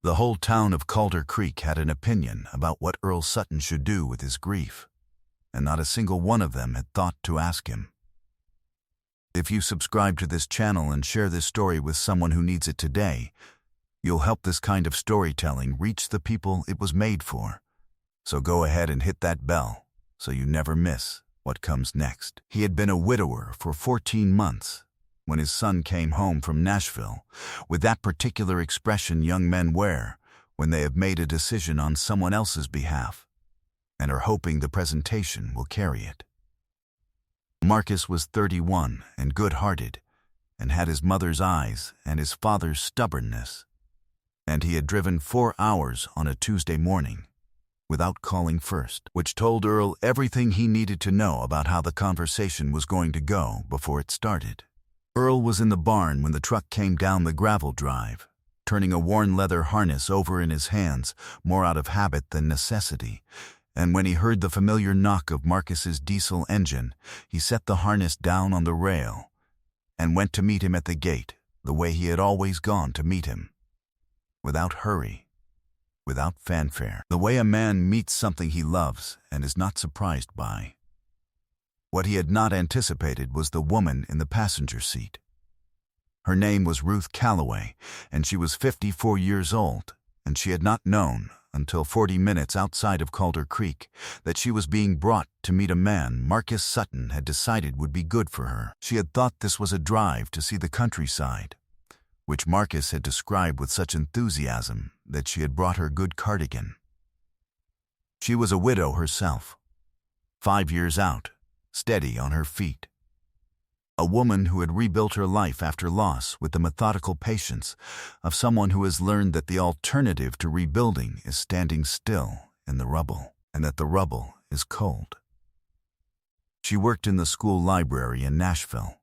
The whole town of Calder Creek had an opinion about what Earl Sutton should do with his grief, and not a single one of them had thought to ask him. If you subscribe to this channel and share this story with someone who needs it today, you'll help this kind of storytelling reach the people it was made for. So go ahead and hit that bell so you never miss what comes next. He had been a widower for 14 months when his son came home from Nashville with that particular expression young men wear when they have made a decision on someone else's behalf and are hoping the presentation will carry it. Marcus was 31 and good-hearted and had his mother's eyes and his father's stubbornness, and he had driven 4 hours on a Tuesday morning without calling first, which told Earl everything he needed to know about how the conversation was going to go before it started. Earl was in the barn when the truck came down the gravel drive, turning a worn leather harness over in his hands more out of habit than necessity, and when he heard the familiar knock of Marcus's diesel engine, he set the harness down on the rail and went to meet him at the gate the way he had always gone to meet him, without hurry, without fanfare, the way a man meets something he loves and is not surprised by. What he had not anticipated was the woman in the passenger seat. Her name was Ruth Calloway, and she was 54 years old, and she had not known, until 40 minutes outside of Calder Creek, that she was being brought to meet a man Marcus Sutton had decided would be good for her. She had thought this was a drive to see the countryside, which Marcus had described with such enthusiasm that she had brought her good cardigan. She was a widow herself, 5 years out, steady on her feet. A woman who had rebuilt her life after loss with the methodical patience of someone who has learned that the alternative to rebuilding is standing still in the rubble, and that the rubble is cold. She worked in the school library in Nashville.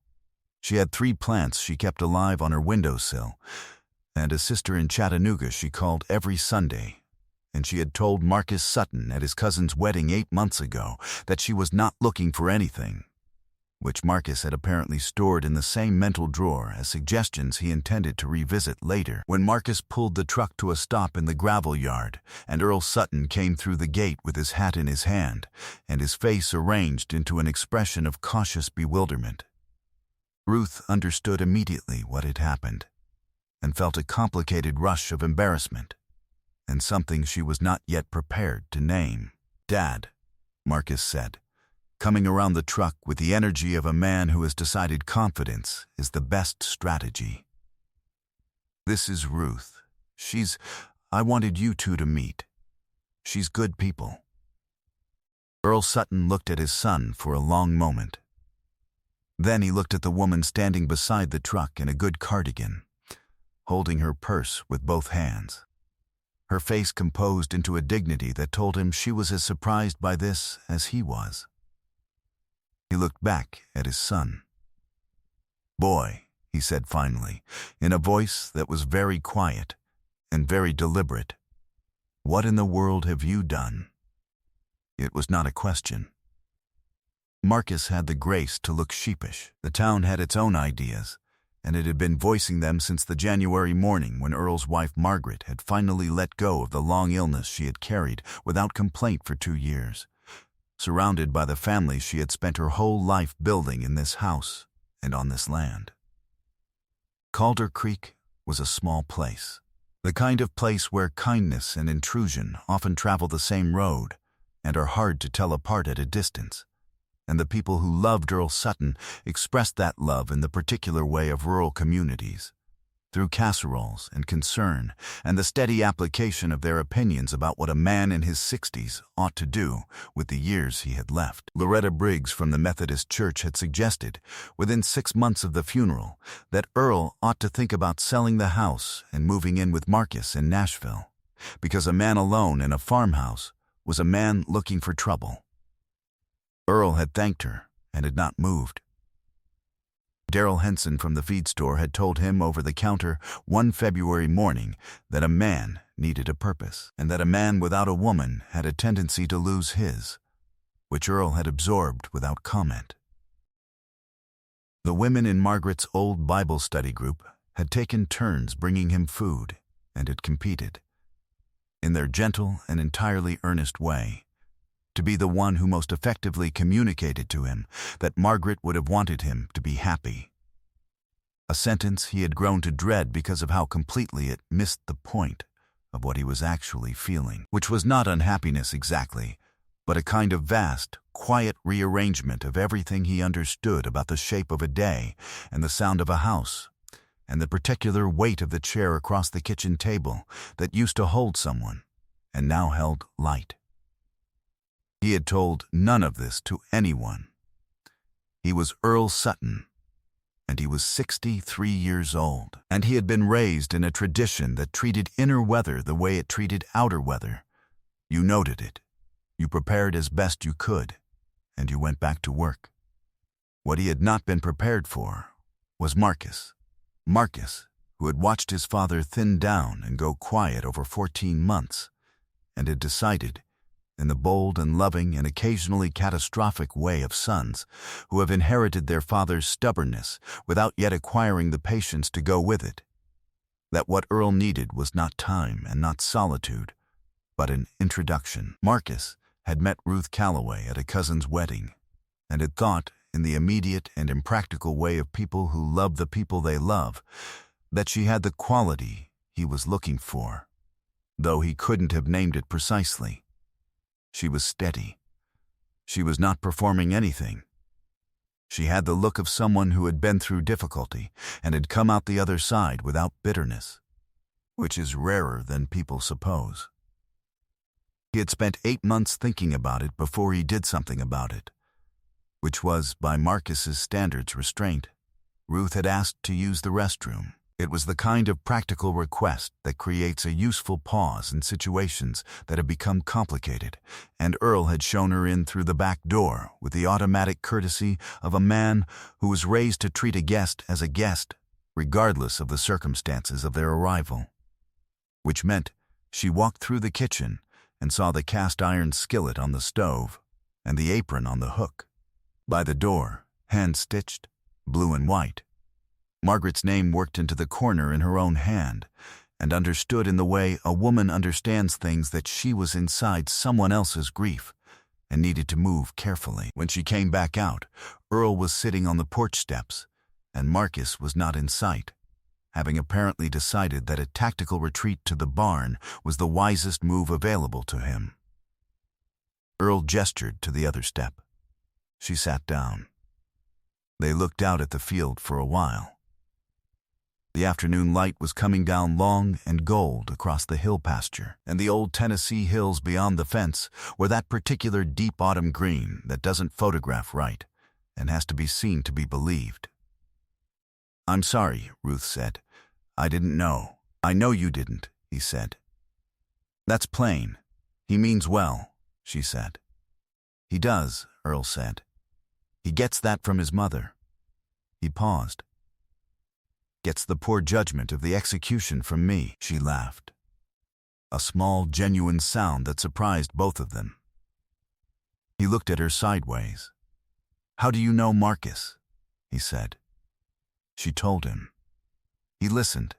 She had 3 plants she kept alive on her windowsill, and a sister in Chattanooga she called every Sunday, and she had told Marcus Sutton at his cousin's wedding 8 months ago that she was not looking for anything, which Marcus had apparently stored in the same mental drawer as suggestions he intended to revisit later. When Marcus pulled the truck to a stop in the gravel yard, and Earl Sutton came through the gate with his hat in his hand and his face arranged into an expression of cautious bewilderment, Ruth understood immediately what had happened and felt a complicated rush of embarrassment and something she was not yet prepared to name. "Dad," Marcus said, coming around the truck with the energy of a man who has decided confidence is the best strategy. "This is Ruth. I wanted you two to meet. She's good people." Earl Sutton looked at his son for a long moment. Then he looked at the woman standing beside the truck in a good cardigan, holding her purse with both hands, her face composed into a dignity that told him she was as surprised by this as he was. He looked back at his son. "Boy," he said finally, in a voice that was very quiet and very deliberate, "what in the world have you done?" It was not a question. Marcus had the grace to look sheepish. The town had its own ideas, and it had been voicing them since the January morning when Earl's wife Margaret had finally let go of the long illness she had carried without complaint for 2 years, surrounded by the family she had spent her whole life building in this house and on this land. Calder Creek was a small place, the kind of place where kindness and intrusion often travel the same road and are hard to tell apart at a distance. And the people who loved Earl Sutton expressed that love in the particular way of rural communities, through casseroles and concern and the steady application of their opinions about what a man in his 60s ought to do with the years he had left. Loretta Briggs from the Methodist Church had suggested, within 6 months of the funeral, that Earl ought to think about selling the house and moving in with Marcus in Nashville, because a man alone in a farmhouse was a man looking for trouble. Earl had thanked her and had not moved. Darrell Henson from the feed store had told him over the counter one February morning that a man needed a purpose, and that a man without a woman had a tendency to lose his, which Earl had absorbed without comment. The women in Margaret's old Bible study group had taken turns bringing him food and had competed, in their gentle and entirely earnest way, to be the one who most effectively communicated to him that Margaret would have wanted him to be happy. A sentence he had grown to dread because of how completely it missed the point of what he was actually feeling, which was not unhappiness exactly, but a kind of vast, quiet rearrangement of everything he understood about the shape of a day and the sound of a house, and the particular weight of the chair across the kitchen table that used to hold someone and now held light. He had told none of this to anyone. He was Earl Sutton, and he was 63 years old, and he had been raised in a tradition that treated inner weather the way it treated outer weather. You noted it, you prepared as best you could, and you went back to work. What he had not been prepared for was Marcus. Marcus, who had watched his father thin down and go quiet over 14 months, and had decided, in the bold and loving and occasionally catastrophic way of sons who have inherited their father's stubbornness without yet acquiring the patience to go with it, that what Earl needed was not time and not solitude, but an introduction. Marcus had met Ruth Calloway at a cousin's wedding, and had thought, in the immediate and impractical way of people who love the people they love, that she had the quality he was looking for, though he couldn't have named it precisely. She was steady. She was not performing anything. She had the look of someone who had been through difficulty and had come out the other side without bitterness, which is rarer than people suppose. He had spent 8 months thinking about it before he did something about it, which was, by Marcus's standards, restraint. Ruth had asked to use the restroom. It was the kind of practical request that creates a useful pause in situations that have become complicated, and Earl had shown her in through the back door with the automatic courtesy of a man who was raised to treat a guest as a guest, regardless of the circumstances of their arrival. Which meant she walked through the kitchen and saw the cast-iron skillet on the stove and the apron on the hook. By the door, hand-stitched, blue and white, Margaret's name worked into the corner in her own hand, and understood in the way a woman understands things that she was inside someone else's grief and needed to move carefully. When she came back out, Earl was sitting on the porch steps, and Marcus was not in sight, having apparently decided that a tactical retreat to the barn was the wisest move available to him. Earl gestured to the other step. She sat down. They looked out at the field for a while. The afternoon light was coming down long and gold across the hill pasture, and the old Tennessee hills beyond the fence were that particular deep autumn green that doesn't photograph right and has to be seen to be believed. "I'm sorry," Ruth said. "I didn't know." "I know you didn't," he said. "That's plain. He means well," she said. "He does," Earl said. "He gets that from his mother." He paused. "Gets the poor judgment of the execution from me," she laughed. A small, genuine sound that surprised both of them. He looked at her sideways. "How do you know Marcus?" he said. She told him. He listened.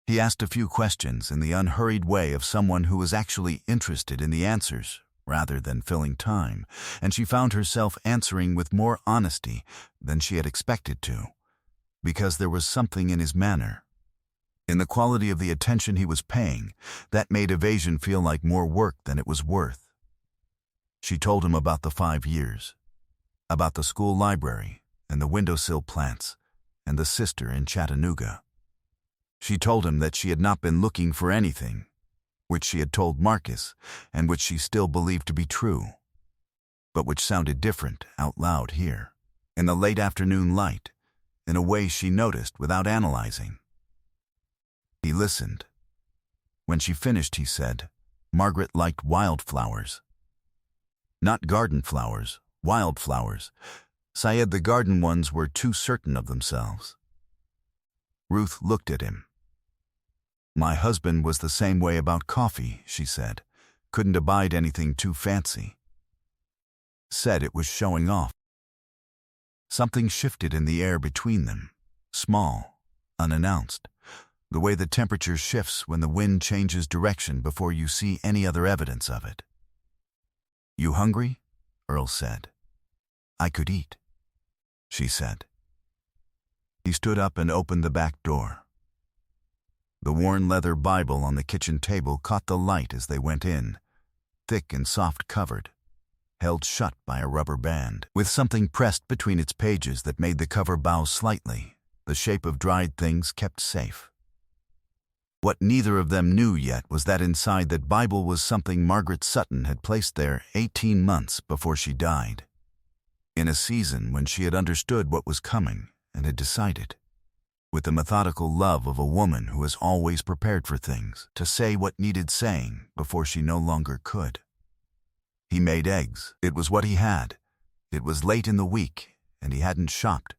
He asked a few questions in the unhurried way of someone who was actually interested in the answers rather than filling time, and she found herself answering with more honesty than she had expected to, because there was something in his manner, in the quality of the attention he was paying, that made evasion feel like more work than it was worth. She told him about the 5 years, about the school library and the windowsill plants and the sister in Chattanooga. She told him that she had not been looking for anything, which she had told Marcus and which she still believed to be true, but which sounded different out loud here, in the late afternoon light, in a way she noticed without analyzing. He listened. When she finished, he said, Margaret liked wildflowers. Not garden flowers, wildflowers. Syed, the garden ones were too certain of themselves. Ruth looked at him. "My husband was the same way about coffee," she said. "Couldn't abide anything too fancy. Said it was showing off." Something shifted in the air between them, small, unannounced. The way the temperature shifts when the wind changes direction before you see any other evidence of it. "You hungry?" Earl said. "I could eat," she said. He stood up and opened the back door. The worn leather Bible on the kitchen table caught the light as they went in, thick and soft-covered, held shut by a rubber band, with something pressed between its pages that made the cover bow slightly, the shape of dried things kept safe. What neither of them knew yet was that inside that Bible was something Margaret Sutton had placed there 18 months before she died, in a season when she had understood what was coming and had decided, with the methodical love of a woman who is always prepared for things, to say what needed saying before she no longer could. He made eggs. It was what he had. It was late in the week, and he hadn't shopped,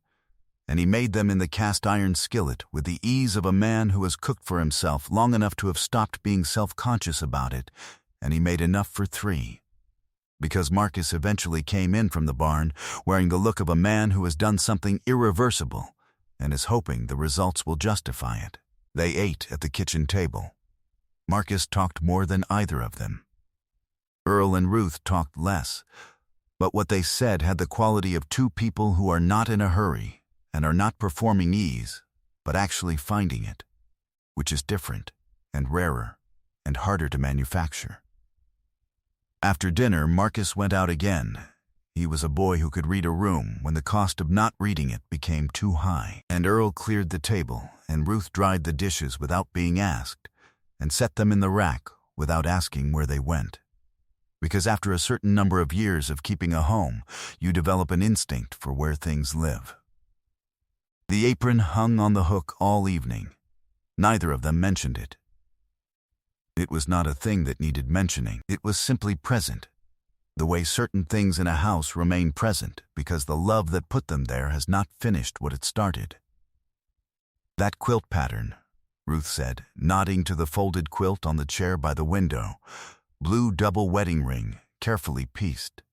and he made them in the cast-iron skillet with the ease of a man who has cooked for himself long enough to have stopped being self-conscious about it, and he made enough for 3. Because Marcus eventually came in from the barn wearing the look of a man who has done something irreversible and is hoping the results will justify it. They ate at the kitchen table. Marcus talked more than either of them. Earl and Ruth talked less, but what they said had the quality of two people who are not in a hurry and are not performing ease, but actually finding it, which is different and rarer and harder to manufacture. After dinner, Marcus went out again. He was a boy who could read a room when the cost of not reading it became too high. And Earl cleared the table, and Ruth dried the dishes without being asked, and set them in the rack without asking where they went. Because after a certain number of years of keeping a home, you develop an instinct for where things live. The apron hung on the hook all evening. Neither of them mentioned it. It was not a thing that needed mentioning. It was simply present, the way certain things in a house remain present because the love that put them there has not finished what it started. "That quilt pattern," Ruth said, nodding to the folded quilt on the chair by the window, blue double wedding ring, carefully pieced.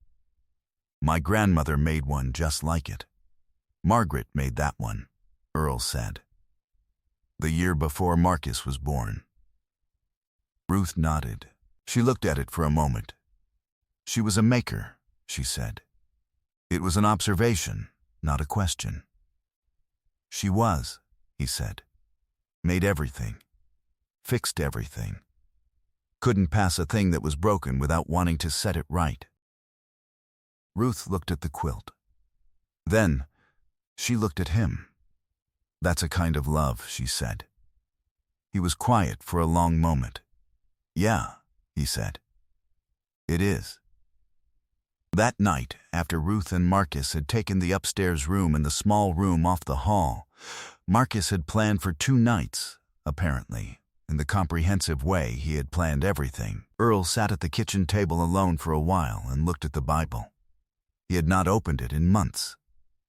"My grandmother made one just like it. Margaret made that one," Earl said. "The year before Marcus was born." Ruth nodded. She looked at it for a moment. "She was a maker," she said. It was an observation, not a question. "She was," he said. "Made everything. Fixed everything. Couldn't pass a thing that was broken without wanting to set it right." Ruth looked at the quilt. Then she looked at him. "That's a kind of love," she said. He was quiet for a long moment. "Yeah," he said. "It is." That night, after Ruth and Marcus had taken the upstairs room and the small room off the hall, Marcus had planned for 2 nights, apparently. In the comprehensive way he had planned everything. Earl sat at the kitchen table alone for a while and looked at the Bible. He had not opened it in months.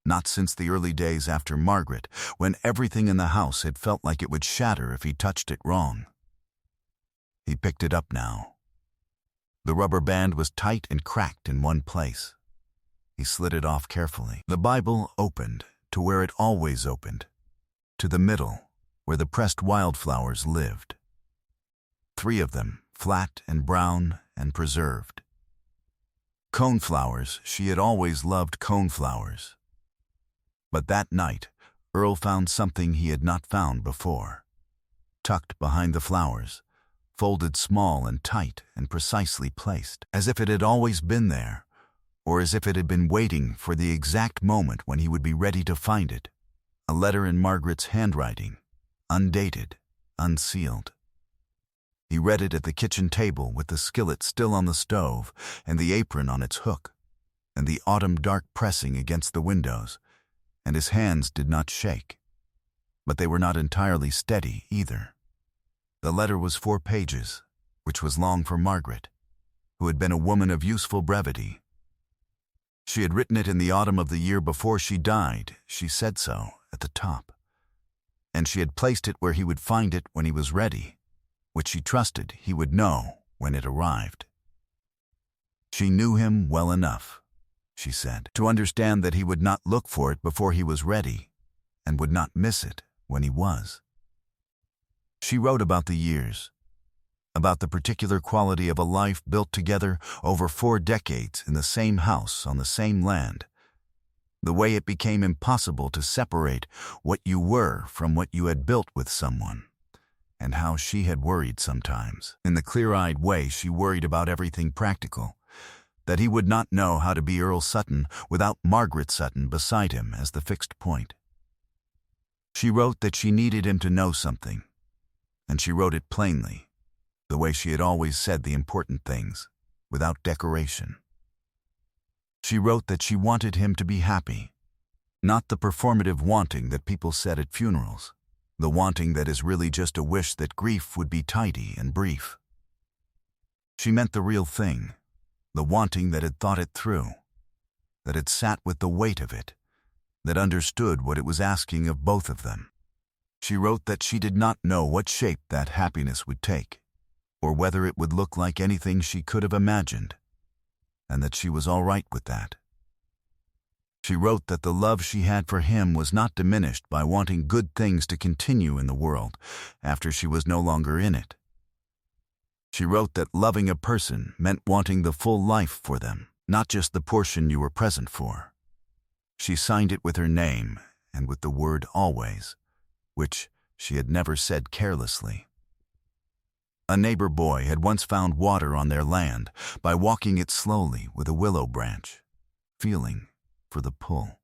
Not since the early days after Margaret, when everything in the house had felt like it would shatter if he touched it wrong. He picked it up now. The rubber band was tight and cracked in one place. He slid it off carefully. The Bible opened to where it always opened, to the middle, where the pressed wildflowers lived. 3 of them, flat and brown and preserved. Coneflowers, she had always loved coneflowers. But that night, Earl found something he had not found before. Tucked behind the flowers, folded small and tight and precisely placed, as if it had always been there, or as if it had been waiting for the exact moment when he would be ready to find it. A letter in Margaret's handwriting, undated, unsealed. He read it at the kitchen table with the skillet still on the stove and the apron on its hook, and the autumn dark pressing against the windows, and his hands did not shake. But they were not entirely steady either. The letter was 4 pages, which was long for Margaret, who had been a woman of useful brevity. She had written it in the autumn of the year before she died, she said so, at the top. And she had placed it where he would find it when he was ready, which she trusted he would know when it arrived. She knew him well enough, she said, to understand that he would not look for it before he was ready, and would not miss it when he was. She wrote about the years, about the particular quality of a life built together over 4 decades in the same house on the same land, the way it became impossible to separate what you were from what you had built with someone, and how she had worried sometimes. In the clear-eyed way she worried about everything practical, that he would not know how to be Earl Sutton without Margaret Sutton beside him as the fixed point. She wrote that she needed him to know something, and she wrote it plainly, the way she had always said the important things, without decoration. She wrote that she wanted him to be happy, not the performative wanting that people said at funerals, the wanting that is really just a wish that grief would be tidy and brief. She meant the real thing, the wanting that had thought it through, that had sat with the weight of it, that understood what it was asking of both of them. She wrote that she did not know what shape that happiness would take, or whether it would look like anything she could have imagined, and that she was all right with that. She wrote that the love she had for him was not diminished by wanting good things to continue in the world after she was no longer in it. She wrote that loving a person meant wanting the full life for them, not just the portion you were present for. She signed it with her name and with the word always, which she had never said carelessly. A neighbor boy had once found water on their land by walking it slowly with a willow branch, feeling for the pull.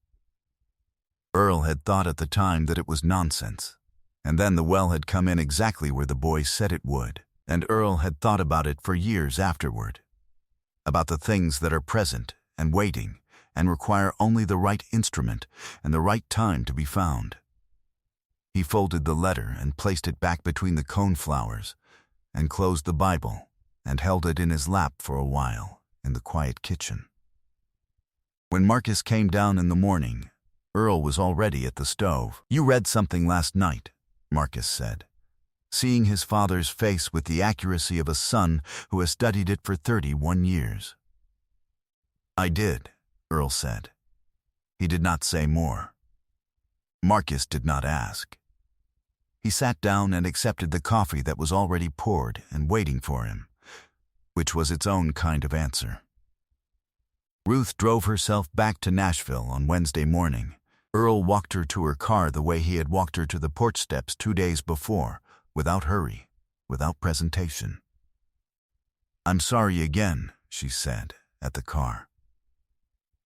Earl had thought at the time that it was nonsense, and then the well had come in exactly where the boy said it would, and Earl had thought about it for years afterward, about the things that are present and waiting and require only the right instrument and the right time to be found. He folded the letter and placed it back between the coneflowers, and closed the Bible and held it in his lap for a while in the quiet kitchen. When Marcus came down in the morning, Earl was already at the stove. "You read something last night," Marcus said, seeing his father's face with the accuracy of a son who has studied it for 31 years. "I did," Earl said. He did not say more. Marcus did not ask. He sat down and accepted the coffee that was already poured and waiting for him, which was its own kind of answer. Ruth drove herself back to Nashville on Wednesday morning. Earl walked her to her car the way he had walked her to the porch steps 2 days before, without hurry, without presentation. "I'm sorry again," she said, at the car.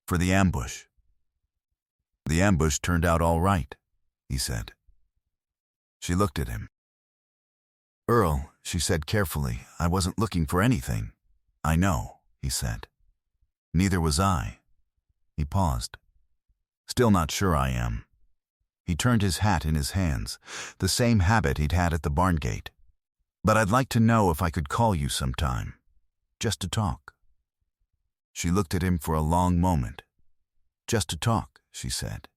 "For the ambush." "The ambush turned out all right," he said. She looked at him. "Earl," she said carefully, "I wasn't looking for anything." "I know," he said. "Neither was I." He paused. "Still not sure I am." He turned his hat in his hands, the same habit he'd had at the barn gate. "But I'd like to know if I could call you sometime, just to talk." She looked at him for a long moment. "Just to talk," she said.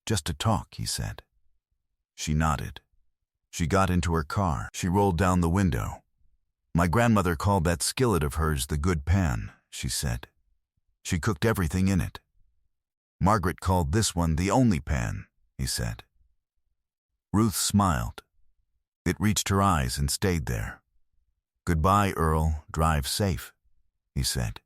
"Just to talk," he said. She nodded. She got into her car. She rolled down the window. "My grandmother called that skillet of hers the good pan," she said. "She cooked everything in it." "Margaret called this one the only pan," he said. Ruth smiled. It reached her eyes and stayed there. "Goodbye, Earl. Drive safe," he said.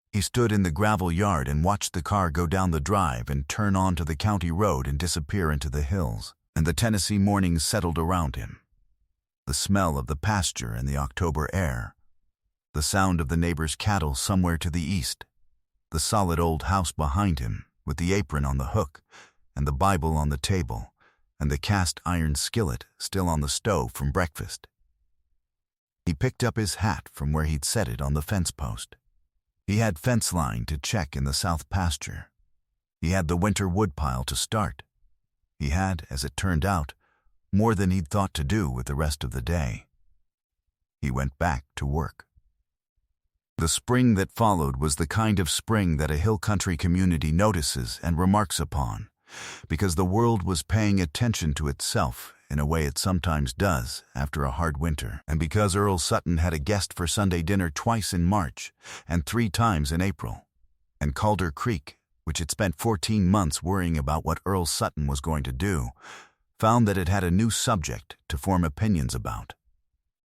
He stood in the gravel yard and watched the car go down the drive and turn onto the county road and disappear into the hills, and the Tennessee mornings settled around him. The smell of the pasture in the October air, the sound of the neighbor's cattle somewhere to the east, the solid old house behind him with the apron on the hook and the Bible on the table and the cast iron skillet still on the stove from breakfast. He picked up his hat from where he'd set it on the fence post. He had fence line to check in the south pasture. He had the winter woodpile to start. He had, as it turned out, more than he'd thought to do with the rest of the day. He went back to work. The spring that followed was the kind of spring that a hill country community notices and remarks upon, because the world was paying attention to itself in a way it sometimes does after a hard winter, and because Earl Sutton had a guest for Sunday dinner twice in March and 3 times in April, and Calder Creek, which had spent 14 months worrying about what Earl Sutton was going to do, found that it had a new subject to form opinions about,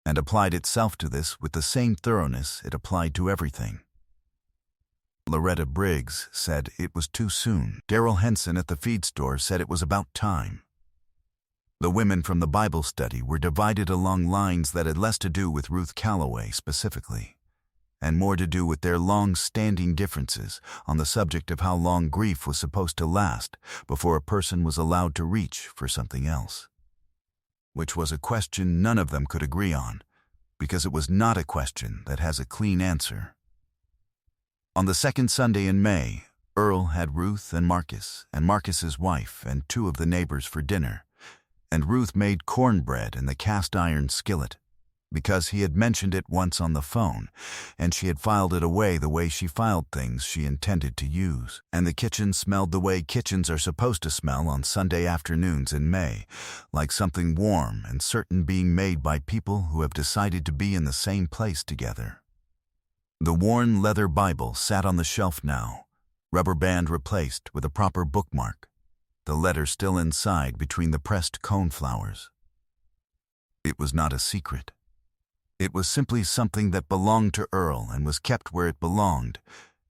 and applied itself to this with the same thoroughness it applied to everything. Loretta Briggs said it was too soon. Daryl Henson at the feed store said it was about time. The women from the Bible study were divided along lines that had less to do with Ruth Calloway specifically, and more to do with their long-standing differences on the subject of how long grief was supposed to last before a person was allowed to reach for something else. Which was a question none of them could agree on, because it was not a question that has a clean answer. On the second Sunday in May, Earl had Ruth and Marcus's wife and 2 of the neighbors for dinner, and Ruth made cornbread in the cast-iron skillet, because he had mentioned it once on the phone, and she had filed it away the way she filed things she intended to use. And the kitchen smelled the way kitchens are supposed to smell on Sunday afternoons in May, like something warm and certain being made by people who have decided to be in the same place together. The worn leather Bible sat on the shelf now, rubber band replaced with a proper bookmark, the letter still inside between the pressed coneflowers. It was not a secret. It was simply something that belonged to Earl and was kept where it belonged,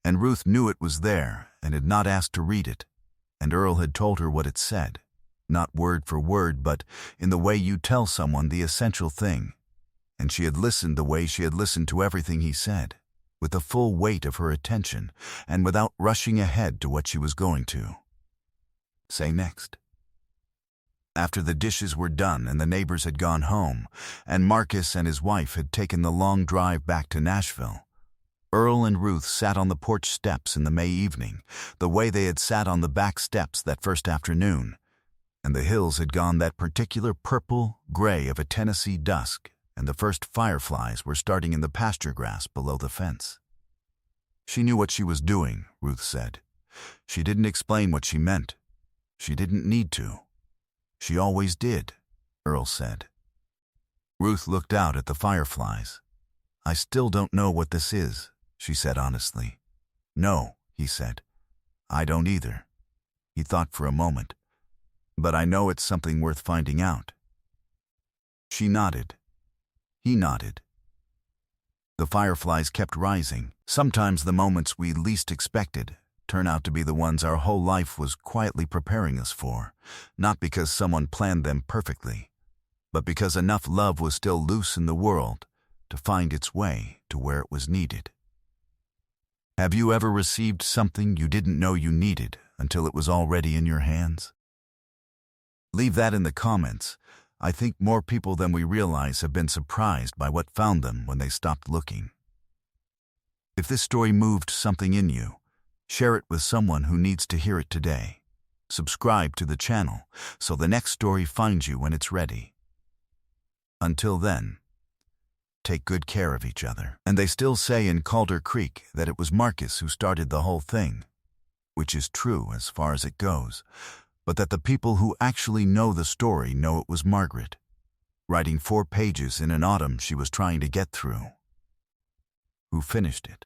and Ruth knew it was there and had not asked to read it, and Earl had told her what it said, not word for word, but in the way you tell someone the essential thing, and she had listened the way she had listened to everything he said, with the full weight of her attention and without rushing ahead to what she was going to say next. After the dishes were done and the neighbors had gone home, and Marcus and his wife had taken the long drive back to Nashville, Earl and Ruth sat on the porch steps in the May evening, the way they had sat on the back steps that first afternoon, and the hills had gone that particular purple-gray of a Tennessee dusk, and the first fireflies were starting in the pasture grass below the fence. She knew what she was doing, Ruth said. She didn't explain what she meant. She didn't need to. She always did, Earl said. Ruth looked out at the fireflies. I still don't know what this is, she said honestly. No, he said. I don't either. He thought for a moment. But I know it's something worth finding out. She nodded. He nodded. The fireflies kept rising. Sometimes the moments we least expected turn out to be the ones our whole life was quietly preparing us for, not because someone planned them perfectly, but because enough love was still loose in the world to find its way to where it was needed. Have you ever received something you didn't know you needed until it was already in your hands? Leave that in the comments. I think more people than we realize have been surprised by what found them when they stopped looking. If this story moved something in you, share it with someone who needs to hear it today. Subscribe to the channel so the next story finds you when it's ready. Until then, take good care of each other. And they still say in Calder Creek that it was Marcus who started the whole thing, which is true as far as it goes, but that the people who actually know the story know it was Margaret, writing 4 pages in an autumn she was trying to get through, who finished it.